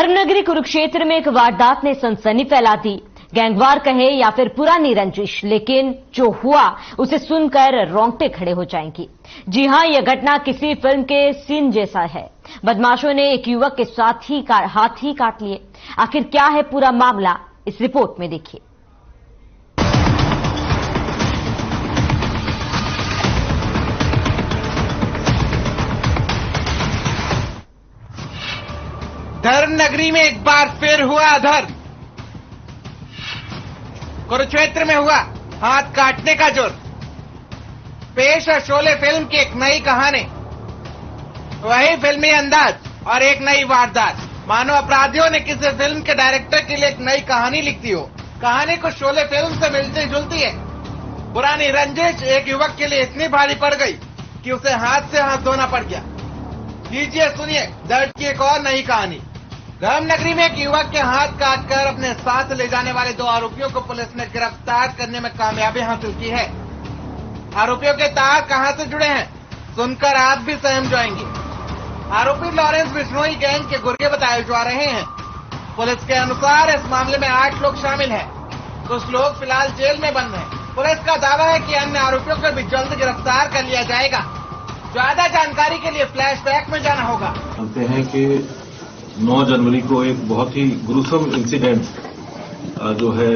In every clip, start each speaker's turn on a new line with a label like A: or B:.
A: धर्मनगरी कुरुक्षेत्र में एक वारदात ने सनसनी फैला दी। गैंगवार कहे या फिर पुरानी रंजिश, लेकिन जो हुआ उसे सुनकर रोंगटे खड़े हो जाएंगी। जी हां, यह घटना किसी फिल्म के सीन जैसा है। बदमाशों ने एक युवक के साथ ही हाथ ही काट लिए। आखिर क्या है पूरा मामला, इस रिपोर्ट में देखिए।
B: धर्मनगरी में एक बार फिर हुआ अधर्म। कुरुक्षेत्र में हुआ हाथ काटने का जुर्म। पेश है शोले फिल्म की एक नई कहानी। वही फिल्मी अंदाज और एक नई वारदात, मानो अपराधियों ने किसी फिल्म के डायरेक्टर के लिए एक नई कहानी लिख दी हो। कहानी को शोले फिल्म से मिलती जुलती है। पुरानी रंजिश एक युवक के लिए इतनी भारी पड़ गई कि उसे हाथ से हाथ धोना पड़ गया। लीजिए सुनिए दर्द की एक और नई कहानी। धर्मनगरी में एक युवक के हाथ काटकर अपने साथ ले जाने वाले 2 आरोपियों को पुलिस ने गिरफ्तार करने में कामयाबी हासिल की है। आरोपियों के तार कहां से जुड़े हैं, सुनकर आप भी सहम जाएंगे। आरोपी लॉरेंस बिश्नोई गैंग के गुर्गे बताए जा रहे हैं। पुलिस के अनुसार इस मामले में 8 लोग शामिल हैं। कुछ लोग फिलहाल जेल में बंद हैं। पुलिस का दावा है कि अन्य आरोपियों को भी जल्द गिरफ्तार कर लिया जाएगा। ज्यादा जानकारी के लिए फ्लैशबैक में जाना होगा।
C: जानते हैं कि 9 जनवरी को एक बहुत ही ग्रुसम इंसिडेंट जो है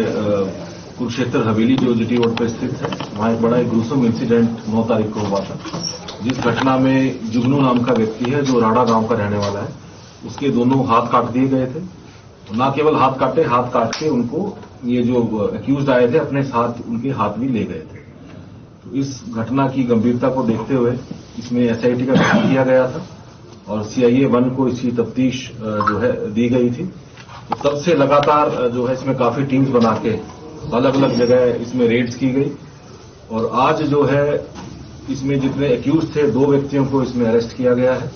C: कुरुक्षेत्र हवेली जो जीटी रोड पर स्थित है, वहां एक बड़ा ग्रुसम इंसिडेंट 9 तारीख को हुआ था, जिस घटना में जुगनू नाम का व्यक्ति है जो राड़ा गांव का रहने वाला है, उसके दोनों हाथ काट दिए गए थे। न केवल हाथ काटे, हाथ काट के उनको ये जो एक्यूज आए थे अपने साथ उनके हाथ भी ले गए थे। तो इस घटना की गंभीरता को देखते हुए इसमें एसआईटी का गठन किया गया था और सीआईए 1 को इसकी तफ्तीश जो है दी गई थी। तो तब से लगातार जो है इसमें काफी टीम्स बना के अलग अलग जगह इसमें रेड्स की गई और आज जो है इसमें जितने एक्यूज थे 2 व्यक्तियों को इसमें अरेस्ट किया गया है।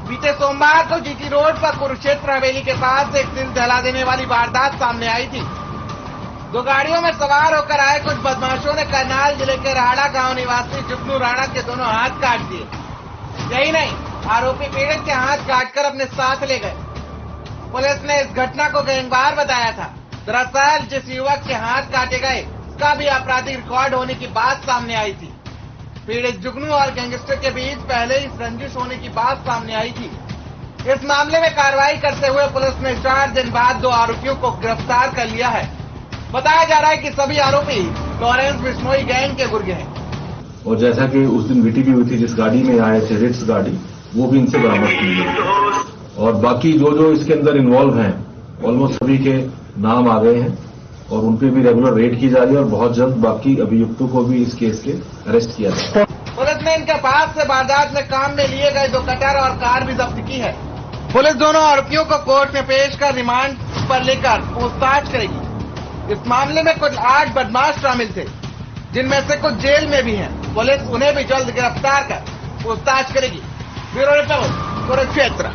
B: बीते सोमवार को जीटी रोड पर कुरुक्षेत्र हवेली के पास एक दिल दहला देने वाली वारदात सामने आई थी। 2 गाड़ियों में सवार होकर आए कुछ बदमाशों ने करनाल जिले के राड़ा गांव निवासी जुगनू राणा के दोनों हाथ काट दिए। यही नहीं, आरोपी पीड़ित के हाथ काटकर अपने साथ ले गए। पुलिस ने इस घटना को गैंगवार बताया था। दरअसल जिस युवक के हाथ काटे गए उसका भी आपराधिक रिकॉर्ड होने की बात सामने आई थी। पीड़ित जुगनू और गैंगस्टर के बीच पहले ही रंजिश होने की बात सामने आई थी। इस मामले में कार्रवाई करते हुए पुलिस ने 4 दिन बाद 2 आरोपियों को गिरफ्तार कर लिया है। बताया जा रहा है कि सभी आरोपी लॉरेंस बिश्नोई गैंग के गुर्गे हैं।
C: और जैसा कि उस दिन वीटीपी हुई थी, जिस गाड़ी में आए थे रिट्स गाड़ी, वो भी इनसे बरामद की गई और बाकी जो इसके अंदर इन्वॉल्व हैं ऑलमोस्ट सभी के नाम आ गए हैं और उनपे भी रेगुलर रेड की जा रही है और बहुत जल्द बाकी अभियुक्तों को भी इस केस के अरेस्ट किया जाएगा।
B: पुलिस ने इनके पास से वारदात में काम में लिए गए 2 कटर और कार भी जब्त की है। पुलिस दोनों आरोपियों को कोर्ट में पेश कर रिमांड पर लेकर पूछताछ करेगी। इस मामले में कुल 8 बदमाश शामिल थे, जिनमें से कुछ जेल में भी हैं। पुलिस उन्हें भी जल्द गिरफ्तार कर पूछताछ करेगी। Bureau report, Kurukshetra.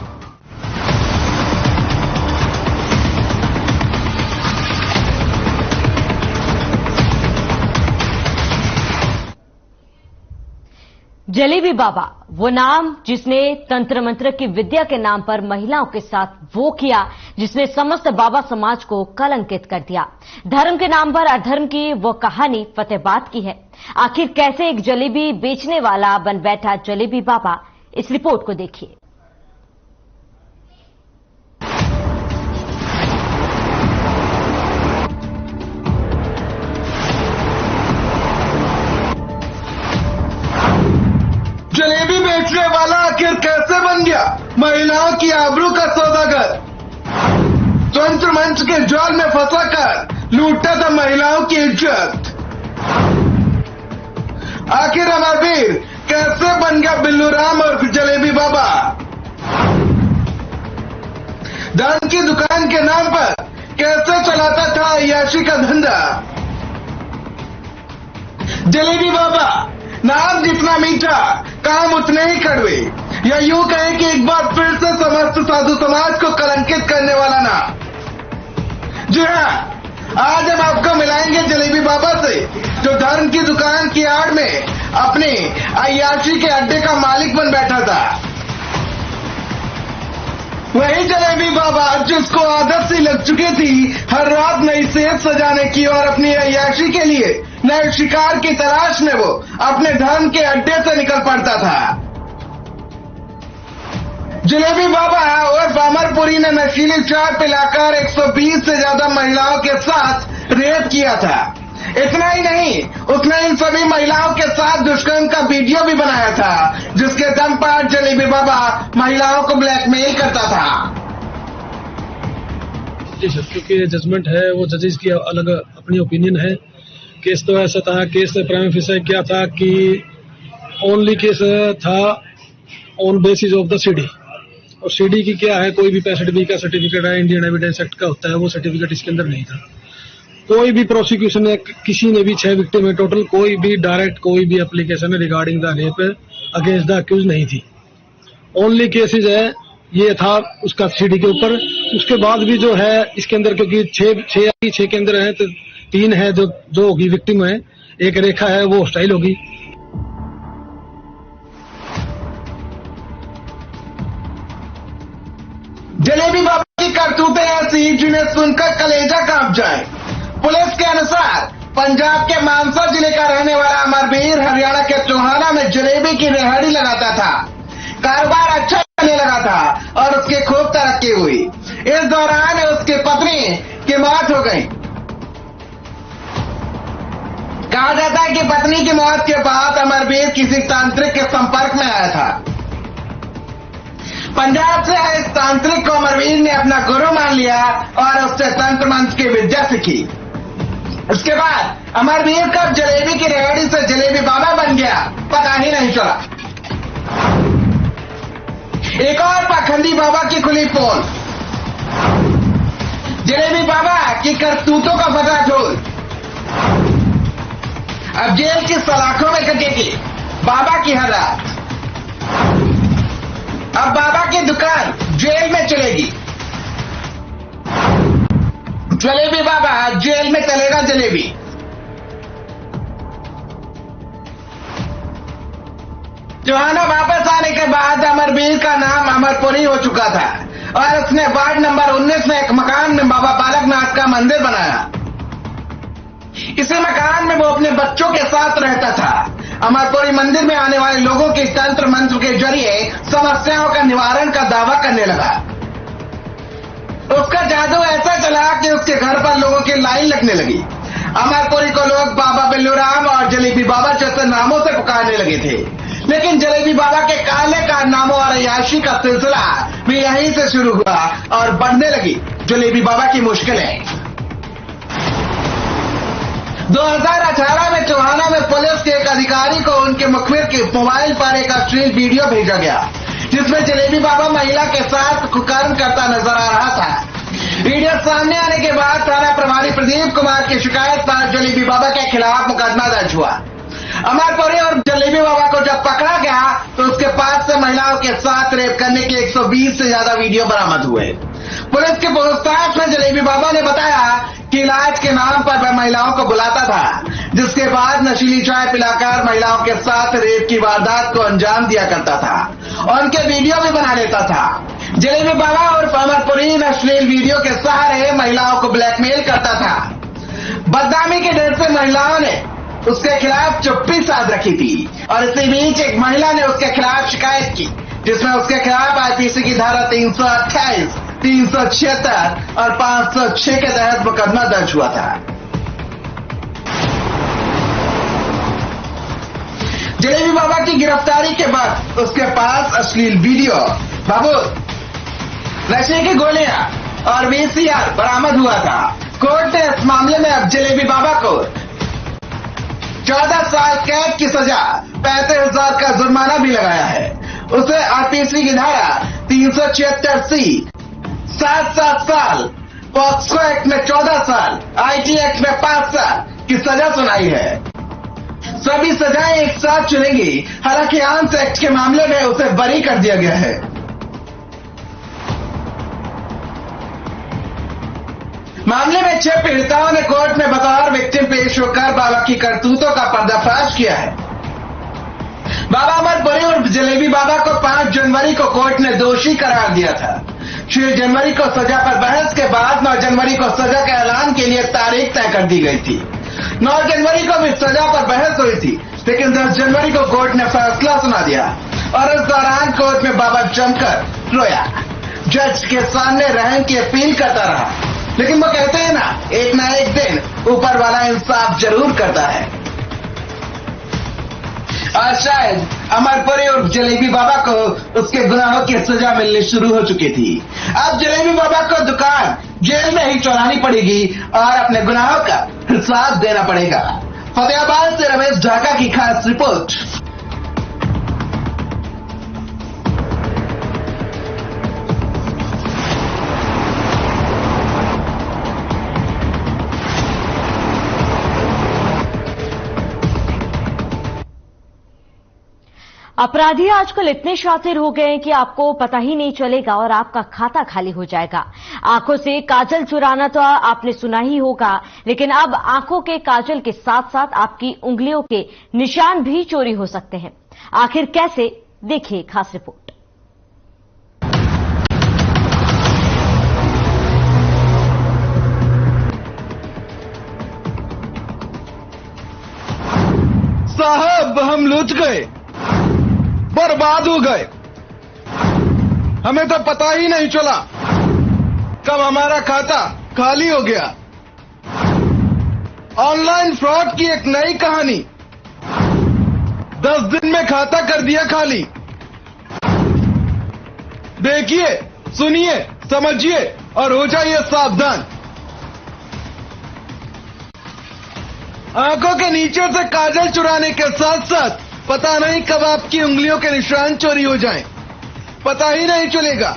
A: जलेबी बाबा, वो नाम जिसने तंत्र मंत्र की विद्या के नाम पर महिलाओं के साथ वो किया जिसने समस्त बाबा समाज को कलंकित कर दिया। धर्म के नाम पर अधर्म की वो कहानी फतेहाबाद की है। आखिर कैसे एक जलेबी बेचने वाला बन बैठा जलेबी बाबा, इस रिपोर्ट को देखिए।
D: जलेबी बेचने वाला आखिर कैसे बन गया महिलाओं की आबरू का सौदागर? तंत्र मंत्र के जाल में फंसा कर लूटा था महिलाओं की इज्जत। आखिर अमरवीर कैसे बन गया बिल्लू राम और जलेबी बाबा? धन की दुकान के नाम पर कैसे चलाता था अय्याशी का धंधा? जलेबी बाबा नाम जितना मीठा काम उतने ही कड़वे, या यूं कहें कि एक बार फिर से समस्त साधु समाज को कलंकित करने वाला नाम। जी हाँ, आज हम आपको मिलाएंगे जलेबी बाबा से, जो धर्म की दुकान की आड़ में अपने अय्याशी के अड्डे का मालिक बन बैठा था। वही जलेबी बाबा जिसको आदत सी लग चुकी थी हर रात नई सेहत सजाने की और अपनी अय्याशी के लिए नए शिकार की तलाश में वो अपने धर्म के अड्डे से निकल पड़ता था। जलेबी बाबा और अमरपुरी ने नशीली चाय पिलाकर 120 से ज्यादा महिलाओं के साथ रेप किया था। इतना ही नहीं, उसने इन सभी महिलाओं के साथ दुष्कर्म का वीडियो भी बनाया था, जिसके दम पर जलेबी बाबा महिलाओं को ब्लैकमेल करता था।
E: जी सर, क्योंकि ये जजमेंट है वो जजेस की अलग अपनी ओपिनियन है। केस तो ऐसा था, केस प्राइम फेस क्या था कि ओनली केस था on basis of the CD, और सीडी की क्या है, कोई भी पैसेट बी का सर्टिफिकेट है, इंडियन एविडेंस एक्ट का होता है, वो सर्टिफिकेट इसके अंदर नहीं था। कोई भी प्रोसिक्यूशन ने किसी ने भी 6 विक्टिम है टोटल, कोई भी डायरेक्ट कोई भी application regarding the rape against the accused नहीं थी। ओनली केसेज है ये था उसका सीडी के ऊपर। उसके बाद भी जो है इसके अंदर, क्योंकि 6 के अंदर है तो 3 है जो होगी विक्टिम है, एक रेखा है वो हॉस्टाइल होगी।
D: जलेबी बाबा की करतूतें ऐसी जिन्हें सुनकर कलेजा कांप जाए। पुलिस के अनुसार पंजाब के मानसा जिले का रहने वाला अमरवीर हरियाणा के चौहाना में जलेबी की रेहड़ी लगाता था। कारोबार अच्छा चलने लगा था और उसकी खूब तरक्की हुई। इस दौरान उसकी पत्नी की मौत हो गई। कहा जाता है कि पत्नी की मौत के बाद अमरवीर किसी तांत्रिक के संपर्क में आया था। पंजाब से आए इस तांत्रिक को अमरवीर ने अपना गुरु मान लिया और उससे तंत्र मंत्र की विद्या सीखी। उसके बाद अमरवीर कब जलेबी की रेहड़ी से जलेबी बाबा बन गया पता ही नहीं चला। एक और पाखंडी बाबा की खुली पोल। जलेबी बाबा की करतूतों का पता ढोल अब जेल की सलाखों में कटेगी बाबा की हर रात। अब बाबा की दुकान जेल में चलेगी। जलेबी बाबा जेल में चलेगा जलेबी। चौहाना वापस आने के बाद अमरवीर का नाम अमरपुरी हो चुका था और उसने वार्ड नंबर 19 में एक मकान में बाबा बालकनाथ का मंदिर बनाया। इसी मकान में वो अपने बच्चों के साथ रहता था। अमरपुरी मंदिर में आने वाले लोगों के तंत्र मंत्र के जरिए समस्याओं का निवारण का दावा करने लगा। उसका जादू ऐसा चला कि उसके घर पर लोगों की लाइन लगने लगी। अमरपुरी को लोग बाबा बिल्लूराम और जलेबी बाबा जैसे नामों से पुकारने लगे थे, लेकिन जलेबी बाबा के काले कारनामों और अय्याशी का सिलसिला भी यहीं से शुरू हुआ और बढ़ने लगी जलेबी बाबा की मुश्किलें। 2018 में चौहाना में पुलिस के एक अधिकारी को उनके मुखबिर के मोबाइल पर एक अश्लील वीडियो भेजा गया, जिसमें जलेबी बाबा महिला के साथ कुकर्म करता नजर आ रहा था। वीडियो सामने आने के बाद थाना प्रभारी प्रदीप कुमार की शिकायत पर जलेबी बाबा के खिलाफ मुकदमा दर्ज हुआ। अमरपुरी और जलेबी बाबा को जब पकड़ा गया तो उसके पास से महिलाओं के साथ रेप करने के 120 से ज्यादा वीडियो बरामद हुए। पुलिस के पूछताछ में जलेबी बाबा ने बताया कि इलाज के नाम पर वह महिलाओं को बुलाता था, जिसके बाद नशीली चाय पिलाकर महिलाओं के साथ रेप की वारदात को अंजाम दिया करता था और उनके वीडियो भी बना लेता था। जलेबी बाबा और अमरपुरी अश्लील वीडियो के सहारे महिलाओं को ब्लैकमेल करता था। बदनामी के डर से महिलाओं ने उसके खिलाफ चुप्पी साध रखी थी और इसी बीच एक महिला ने उसके खिलाफ शिकायत की, जिसमें उसके खिलाफ आईपीसी की धारा 328, 376 और 506 के तहत मुकदमा दर्ज हुआ था। जलेबी बाबा की गिरफ्तारी के बाद उसके पास अश्लील वीडियो, बाबूत, नशे की गोलियां और वीसीआर बरामद हुआ था। कोर्ट ने इस मामले में अब जलेबी बाबा को 14 साल कैद की सजा, 35,000 का जुर्माना भी लगाया है। उसे आईपीसी की धारा 376C 7 साल, पॉक्सो एक्ट में 14 साल, आईटी एक्ट में 5 साल की सजा सुनाई है। सभी सजाएं एक साथ चलेंगी। हालांकि आर्म्स एक्ट के मामले में उसे बरी कर दिया गया है। मामले में 6 पीड़िताओं ने कोर्ट में बतौर विक्टिम पेश होकर बाबा की करतूतों का पर्दाफाश किया है। बाबा अमरपुरी और जलेबी बाबा को 5 जनवरी को कोर्ट ने दोषी करार दिया था। 6 जनवरी को सजा पर बहस के बाद 9 जनवरी को सजा के ऐलान के लिए तारीख तय कर दी गई थी। 9 जनवरी को भी सजा पर बहस हुई थी, लेकिन 10 जनवरी को कोर्ट ने फैसला सुना दिया और इस दौरान कोर्ट में बाबा जमकर रोया। जज के सामने रहम की अपील करता रहा, लेकिन वो कहते हैं ना एक दिन ऊपर वाला इंसाफ जरूर करता है। और शायद अमरपुरी और जलेबी बाबा को उसके गुनाहों की सजा मिलनी शुरू हो चुकी थी। अब जलेबी बाबा को दुकान जेल में ही चलानी पड़ेगी और अपने गुनाहों का हिसाब देना पड़ेगा। फतेहाबाद से रमेश ढाका की खास रिपोर्ट।
A: अपराधी आजकल इतने शातिर हो गए हैं कि आपको पता ही नहीं चलेगा और आपका खाता खाली हो जाएगा। आंखों से काजल चुराना तो आपने सुना ही होगा, लेकिन अब आंखों के काजल के साथ साथ आपकी उंगलियों के निशान भी चोरी हो सकते हैं। आखिर कैसे, देखिए खास रिपोर्ट।
D: साहब, हम लूट गए, बर्बाद हो गए। हमें तो पता ही नहीं चला कब हमारा खाता खाली हो गया। ऑनलाइन फ्रॉड की एक नई कहानी, 10 दिन में खाता कर दिया खाली। देखिए, सुनिए, समझिए और हो जाइए सावधान। आंखों के नीचे से काजल चुराने के साथ साथ पता नहीं कब आपकी उंगलियों के निशान चोरी हो जाएं, पता ही नहीं चलेगा।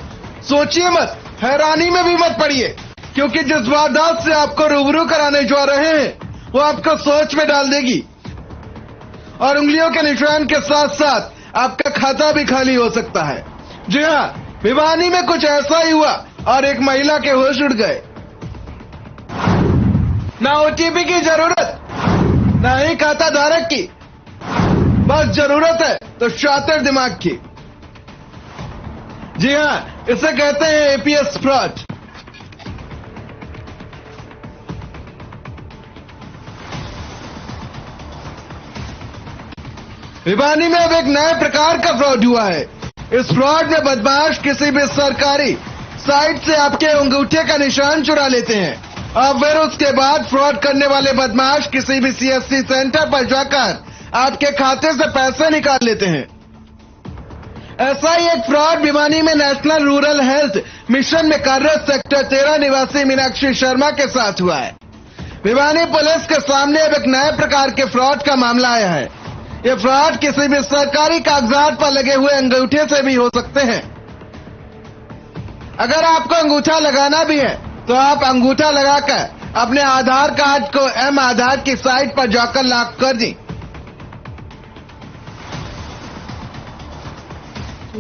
D: सोचिए मत, हैरानी में भी मत पड़िए, क्योंकि जिस वारदात से आपको रूबरू कराने जा रहे हैं वो आपको सोच में डाल देगी और उंगलियों के निशान के साथ साथ आपका खाता भी खाली हो सकता है। जी हाँ, भिवानी में कुछ ऐसा ही हुआ और एक महिला के होश उड़ गए। ना ओटीपी की जरूरत, ना ही खाता धारक की, बस जरूरत है तो शातिर दिमाग की। जी हाँ, इसे कहते हैं एपीएस फ्रॉड। भिवानी में अब एक नए प्रकार का फ्रॉड हुआ है। इस फ्रॉड में बदमाश किसी भी सरकारी साइट से आपके अंगूठे का निशान चुरा लेते हैं और फिर उसके बाद फ्रॉड करने वाले बदमाश किसी भी सीएससी सेंटर पर जाकर आपके खाते से पैसे निकाल लेते हैं। ऐसा ही एक फ्रॉड भिवानी में नेशनल रूरल हेल्थ मिशन में कार्यरत सेक्टर 13 निवासी मीनाक्षी शर्मा के साथ हुआ है। भिवानी पुलिस के सामने अब एक नए प्रकार के फ्रॉड का मामला आया है। ये फ्रॉड किसी भी सरकारी कागजात पर लगे हुए अंगूठे से भी हो सकते हैं। अगर आपको अंगूठा लगाना भी है तो आप अंगूठा लगाकर अपने आधार कार्ड को एम आधार की साइट पर जाकर लॉक कर दी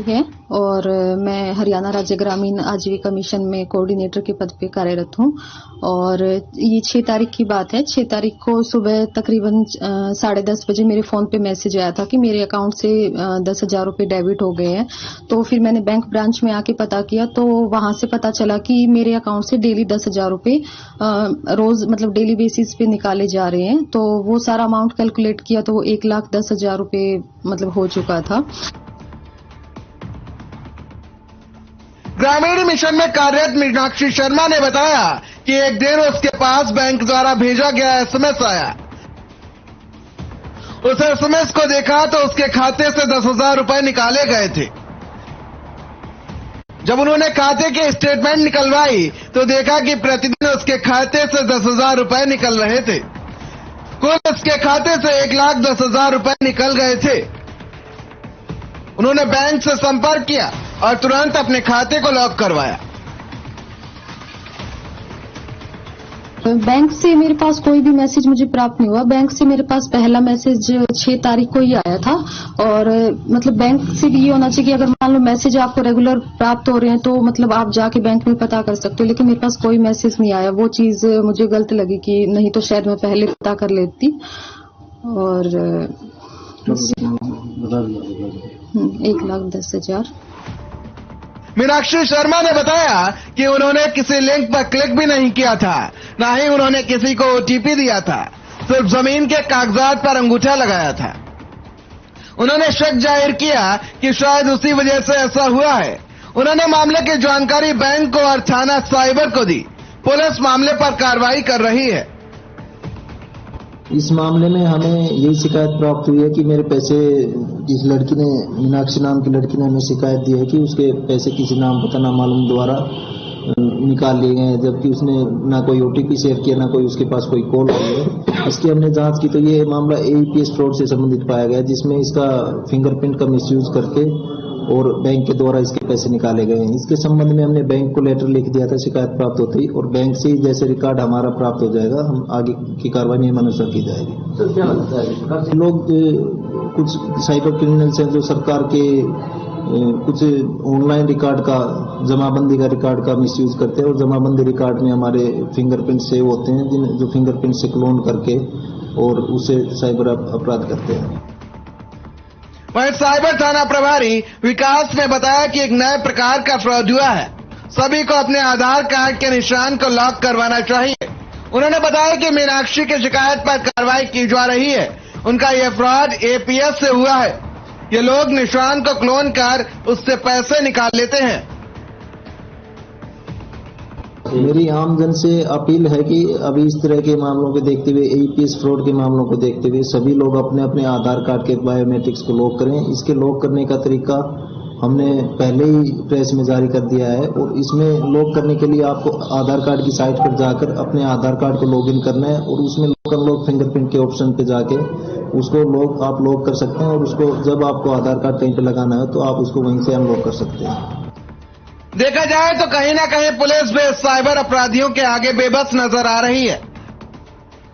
F: है। और मैं हरियाणा राज्य ग्रामीण आजीविका मिशन में कोऑर्डिनेटर के पद पे कार्यरत हूँ। और ये 6 तारीख की बात है। 6 तारीख को सुबह तकरीबन 10:30 बजे मेरे फोन पे मैसेज आया था कि मेरे अकाउंट से 10,000 रुपए डेबिट हो गए हैं। तो फिर मैंने बैंक ब्रांच में आके पता किया तो वहां से पता चला कि मेरे अकाउंट से डेली 10,000 रुपए रोज मतलब डेली बेसिस पे निकाले जा रहे हैं। तो वो सारा अमाउंट कैलकुलेट किया तो वो 1,10,000 रुपए मतलब हो चुका था।
D: ग्रामीण मिशन में कार्यरत मीनाक्षी शर्मा ने बताया कि एक दिन उसके पास बैंक द्वारा भेजा गया एसएमएस आया। उस एसएमएस को देखा तो उसके खाते से 10,000 रुपए निकाले गए थे। जब उन्होंने खाते की स्टेटमेंट निकलवाई तो देखा कि प्रतिदिन उसके खाते से 10,000 रुपए निकल रहे थे। कुल उसके खाते से 1,10,000 रुपए निकल गए थे। उन्होंने बैंक से संपर्क किया और तुरंत अपने खाते को लॉक करवाया।
F: बैंक से मेरे पास कोई भी मैसेज मुझे प्राप्त नहीं हुआ। बैंक से मेरे पास पहला मैसेज 6 तारीख को ही आया था। और मतलब बैंक से भी ये होना चाहिए कि अगर मान लो मैसेज आपको रेगुलर प्राप्त हो रहे हैं तो मतलब आप जाके बैंक में पता कर सकते हो, लेकिन मेरे पास कोई मैसेज नहीं आया। वो चीज मुझे गलत लगी कि नहीं तो शायद मैं पहले पता कर लेती। और
D: 1,10,000। मीनाक्षी शर्मा ने बताया कि उन्होंने किसी लिंक पर क्लिक भी नहीं किया था, ना ही उन्होंने किसी को ओटीपी दिया था, सिर्फ जमीन के कागजात पर अंगूठा लगाया था। उन्होंने शक जाहिर किया कि शायद उसी वजह से ऐसा हुआ है। उन्होंने मामले की जानकारी बैंक को और थाना साइबर को दी। पुलिस मामले पर कार्रवाई कर रही है।
G: इस मामले में हमें यही शिकायत प्राप्त हुई है कि मेरे पैसे इस लड़की ने, मीनाक्षी नाम की लड़की ने हमें शिकायत दी है कि उसके पैसे किसी नाम पता ना मालूम द्वारा निकाल लिए गए हैं, जबकि उसने ना कोई ओटीपी शेयर किया, ना कोई उसके पास कोई कॉल आई है। इसकी हमने जांच की तो ये मामला AEPS फ्रॉड से संबंधित पाया गया, जिसमें इसका फिंगरप्रिंट का मिसयूज करके और बैंक के द्वारा इसके पैसे निकाले गए हैं। इसके संबंध में हमने बैंक को लेटर लिख दिया था शिकायत प्राप्त होते ही, और बैंक से ही जैसे रिकॉर्ड हमारा प्राप्त हो जाएगा हम आगे की कार्रवाई नियमानुसार की जाएगी। तो क्या लगता है लोग कुछ साइबर क्रिमिनल्स हैं जो सरकार के कुछ ऑनलाइन रिकॉर्ड का, जमाबंदी का रिकॉर्ड का मिसयूज करते हैं, और जमाबंदी रिकॉर्ड में हमारे फिंगरप्रिंट सेव होते हैं, जो फिंगरप्रिंट से क्लोन करके और उसे साइबर अपराध करते हैं।
D: वहीं साइबर थाना प्रभारी विकास ने बताया कि एक नए प्रकार का फ्रॉड हुआ है। सभी को अपने आधार कार्ड के निशान को लॉक करवाना चाहिए। उन्होंने बताया कि मीनाक्षी की शिकायत पर कार्रवाई की जा रही है। उनका यह फ्रॉड APS से हुआ है। ये लोग निशान को क्लोन कर उससे पैसे निकाल लेते हैं।
G: मेरी आमजन से अपील है कि अभी इस तरह के मामलों को देखते हुए, AEPS फ्रॉड के मामलों को देखते हुए सभी लोग अपने अपने आधार कार्ड के बायोमेट्रिक्स को लॉक करें। इसके लॉक करने का तरीका हमने पहले ही प्रेस में जारी कर दिया है, और इसमें लॉक करने के लिए आपको आधार कार्ड की साइट पर जाकर अपने आधार कार्ड को लॉगिन करना है, और उसमें लॉक अनलॉक फिंगरप्रिंट के ऑप्शन पे जाके उसको आप लॉक कर सकते हैं, और उसको जब आपको आधार कार्ड कहीं पे लगाना है तो आप उसको वहीं से अनलॉक कर सकते हैं।
D: देखा जाए तो कहीं ना कहीं पुलिस भी साइबर अपराधियों के आगे बेबस नजर आ रही है।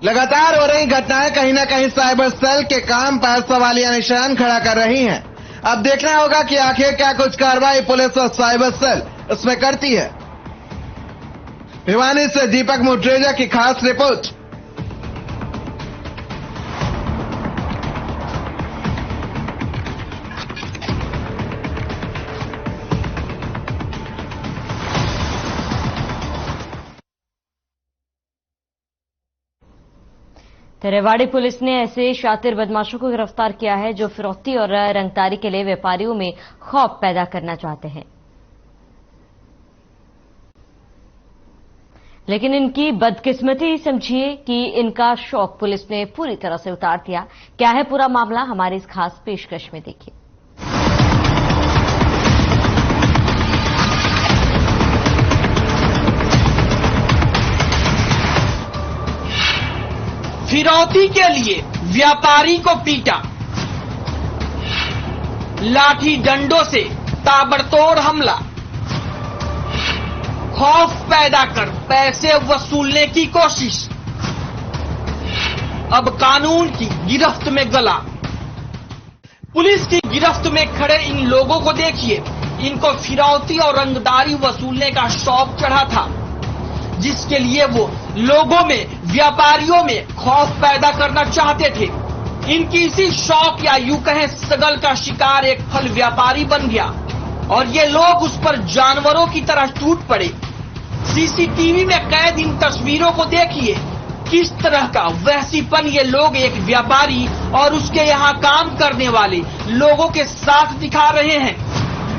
D: लगातार हो रही घटनाएं कहीं ना कहीं साइबर सेल के काम पर सवालिया निशान खड़ा कर रही हैं। अब देखना होगा कि आखिर क्या कुछ कार्रवाई पुलिस और साइबर सेल इसमें करती है। भिवानी से दीपक मुट्रेजा की खास रिपोर्ट।
A: रेवाड़ी पुलिस ने ऐसे शातिर बदमाशों को गिरफ्तार किया है जो फिरौती और रंगदारी के लिए व्यापारियों में खौफ पैदा करना चाहते हैं, लेकिन इनकी बदकिस्मती समझिए कि इनका शौक पुलिस ने पूरी तरह से उतार दिया। क्या है पूरा मामला, हमारी इस खास पेशकश में देखिए।
H: फिरौती के लिए व्यापारी को पीटा, लाठी डंडों से ताबड़तोड़ हमला, खौफ पैदा कर पैसे वसूलने की कोशिश, अब कानून की गिरफ्त में गला। पुलिस की गिरफ्त में खड़े इन लोगों को देखिए, इनको फिरौती और रंगदारी वसूलने का शौक चढ़ा था, जिसके लिए वो लोगों में, व्यापारियों में खौफ पैदा करना चाहते थे। इनकी इसी शौक या यूं कहें सगल का शिकार एक फल व्यापारी बन गया, और ये लोग उस पर जानवरों की तरह टूट पड़े। CCTV में कैद इन तस्वीरों को देखिए, किस तरह का वहसीपन ये लोग एक व्यापारी और उसके यहाँ काम करने वाले लोगों के साथ दिखा रहे हैं।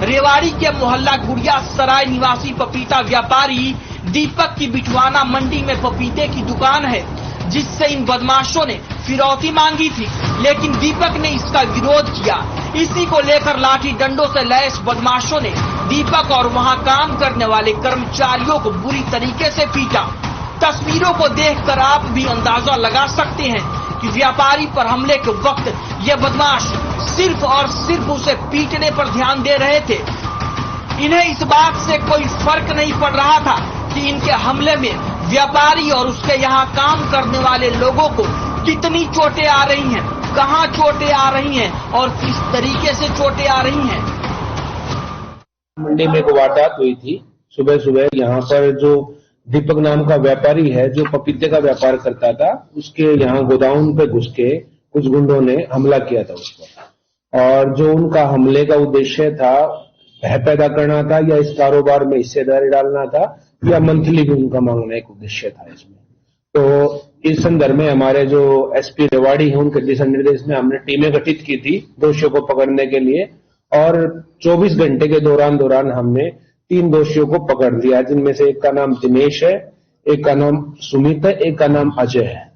H: रेवाड़ी के मोहल्ला गुड़िया सराय निवासी पपीता व्यापारी दीपक की बिटवाना मंडी में पपीते की दुकान है, जिससे इन बदमाशों ने फिरौती मांगी थी, लेकिन दीपक ने इसका विरोध किया। इसी को लेकर लाठी डंडों से लैस बदमाशों ने दीपक और वहां काम करने वाले कर्मचारियों को बुरी तरीके से पीटा। तस्वीरों को देखकर आप भी अंदाजा लगा सकते हैं कि व्यापारी पर हमले के वक्त ये बदमाश सिर्फ और सिर्फ उसे पीटने पर ध्यान दे रहे थे। इन्हें इस बात से कोई फर्क नहीं पड़ रहा था कि इनके हमले में व्यापारी और उसके यहाँ काम करने वाले लोगों को कितनी चोटें आ रही हैं, कहाँ चोटें आ रही हैं और किस तरीके से चोटें आ रही हैं।
I: मंडी में एक वारदात हुई थी सुबह सुबह। यहाँ पर जो दीपक नाम का व्यापारी है जो पपीते का व्यापार करता था, उसके यहाँ गोदाउन पे घुस के कुछ गुंडों ने हमला किया था उस पर, और जो उनका हमले का उद्देश्य था भय पैदा करना था या इस कारोबार में हिस्सेदारी डालना था या मंथली भी उनका मांगना एक उद्देश्य था इसमें। तो इस संदर्भ में हमारे जो एसपी रेवाड़ी हैं उनके दिशा निर्देश में हमने टीमें गठित की थी दोषियों को पकड़ने के लिए, और 24 घंटे के दौरान हमने 3 दोषियों को पकड़ लिया, जिनमें से एक का नाम दिनेश है, एक का नाम सुमित है, एक का नाम अजय है।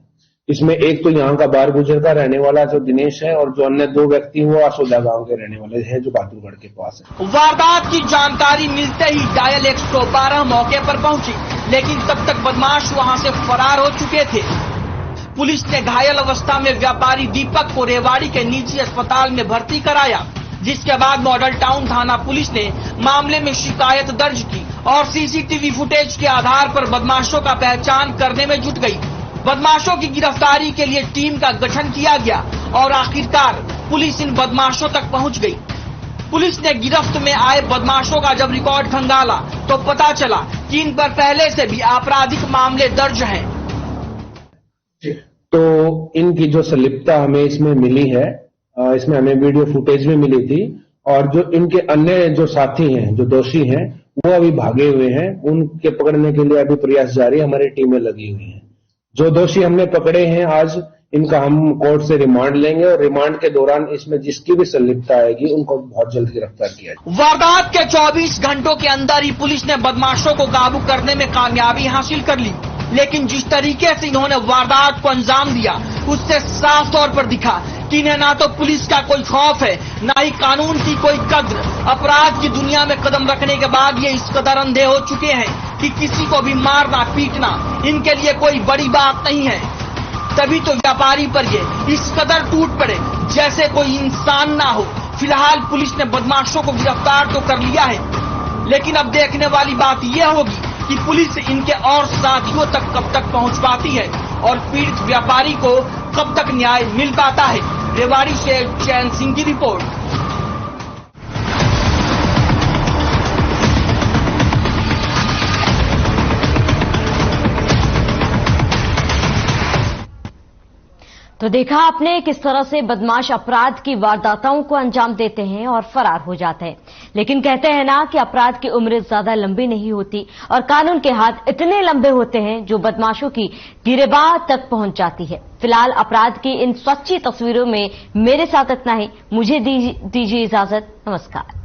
I: इसमें एक तो यहाँ का बार गुजर का रहने वाला जो दिनेश है, और जो अन्य 2 व्यक्ति वो आसोदा गांव के रहने वाले हैं जो बहादुरगढ़ के पास है।
H: वारदात की जानकारी मिलते ही डायल 112 मौके पर पहुंची, लेकिन तब तक बदमाश वहां से फरार हो चुके थे। पुलिस ने घायल अवस्था में व्यापारी दीपक को रेवाड़ी के निजी अस्पताल में भर्ती कराया, जिसके बाद मॉडल टाउन थाना पुलिस ने मामले में शिकायत दर्ज की और सीसीटीवी फुटेज के आधार पर बदमाशों का पहचान करने में जुट गई। बदमाशों की गिरफ्तारी के लिए टीम का गठन किया गया और आखिरकार पुलिस इन बदमाशों तक पहुंच गई। पुलिस ने गिरफ्त में आए बदमाशों का जब रिकॉर्ड खंगाला तो पता चला कि इन पर पहले से भी आपराधिक मामले दर्ज हैं।
I: तो इनकी जो संलिप्तता हमें इसमें मिली है, इसमें हमें वीडियो फुटेज भी मिली थी, और जो इनके अन्य जो साथी हैं, जो दोषी हैं, वो अभी भागे हुए हैं। उनके पकड़ने के लिए अभी प्रयास जारी, हमारी टीमें लगी हुई हैं। जो दोषी हमने पकड़े हैं आज, इनका हम कोर्ट से रिमांड लेंगे और रिमांड के दौरान इसमें जिसकी भी संलिप्तता आएगी उनको बहुत जल्द गिरफ्तार किया जाएगा।
H: वारदात के 24 घंटों के अंदर ही पुलिस ने बदमाशों को काबू करने में कामयाबी हासिल कर ली, लेकिन जिस तरीके से इन्होंने वारदात को अंजाम दिया उससे साफ तौर पर दिखा कि इन्हें ना तो पुलिस का कोई खौफ है, ना ही कानून की कोई कद्र। अपराध की दुनिया में कदम रखने के बाद ये इस कदर अंधे हो चुके हैं कि किसी को भी मारना पीटना इनके लिए कोई बड़ी बात नहीं है। तभी तो व्यापारी पर ये इस कदर टूट पड़े जैसे कोई इंसान ना हो। फिलहाल पुलिस ने बदमाशों को गिरफ्तार तो कर लिया है, लेकिन अब देखने वाली बात यह होगी कि पुलिस इनके और साथियों तक कब तक पहुंच पाती है और पीड़ित व्यापारी को कब तक न्याय मिल पाता है। रेवाड़ी से चैन सिंह की रिपोर्ट।
A: तो देखा आपने किस तरह से बदमाश अपराध की वारदातों को अंजाम देते हैं और फरार हो जाते हैं। लेकिन कहते हैं ना कि अपराध की उम्र ज्यादा लंबी नहीं होती और कानून के हाथ इतने लंबे होते हैं जो बदमाशों की गिरबान तक पहुंच जाती है। फिलहाल अपराध की इन सच्ची तस्वीरों में मेरे साथ इतना ही। मुझे दीजिए इजाजत। नमस्कार।